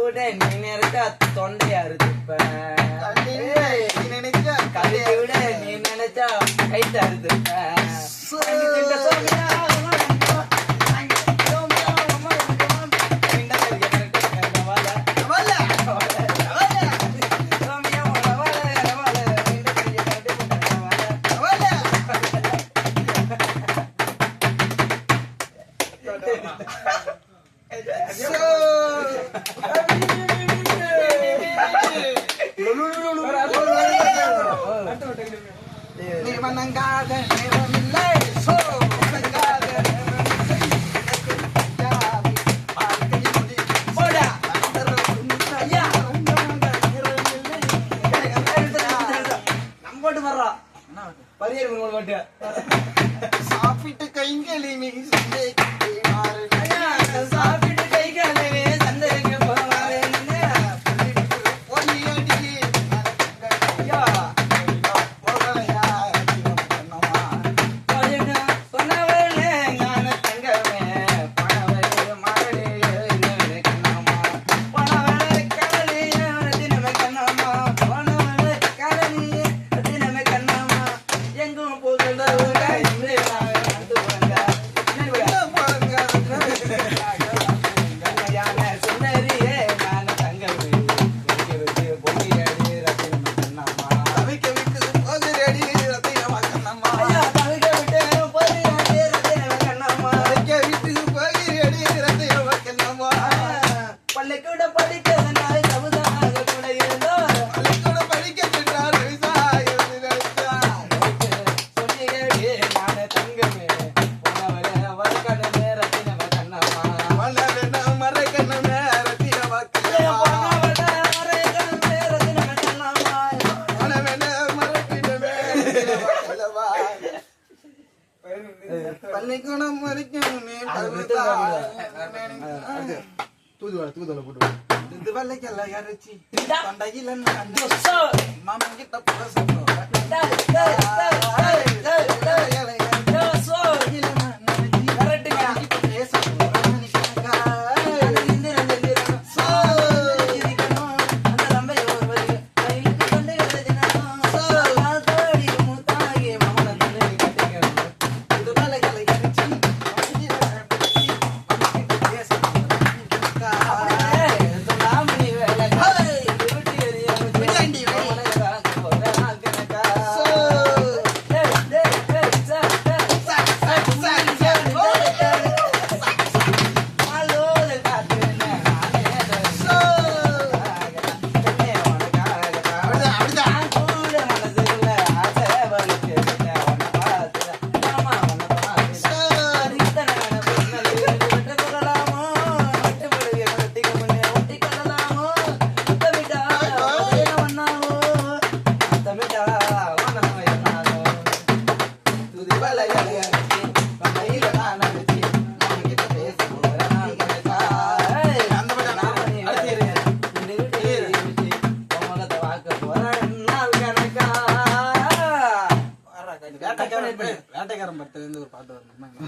விட நீ நினைச்சா தொண்டையா இருப்ப கதையை விட நீ நினைச்சா கைத்தா இருப்ப சாப்பிட்டு கைங்களி சாப்பிட்டு கைகளே சந்தைக்கு போவாரே சொன்னவளே ஞான தங்கமே பணவளே மகளே கண்ணம்மா பணவளே கவலையே தினமே கண்ணம்மா பணவளே கவலையே தினமே கண்ணம்மா எங்கும் போகின்றவங்க இங்கே வந்து போங்க சுந்தரியே ஞான தங்கமே பொங்கியடி ரத்தினமே கண்ணம்மா தவிக்க விட்டு பொறியடி ரத்தினமே கண்ணம்மா பள்ளிக்கூட படிக்கிறதுனால சமுதாய கூட இருந்தோம் சொன்னியடி ஞான தங்கமே உணவரே வர்க்கணமே ரத்தினமே கண்ணம்மா பள்ளிக்கூடம் வரைக்கும் தூதுவளை போட்டு இது வள்ளைக்கெல்லாம் இறைச்சி பண்டையில் மாமன் கிட்ட போட வேட்டைக்காரன் படத்துல இருந்து ஒரு பாட்டு வரணும்.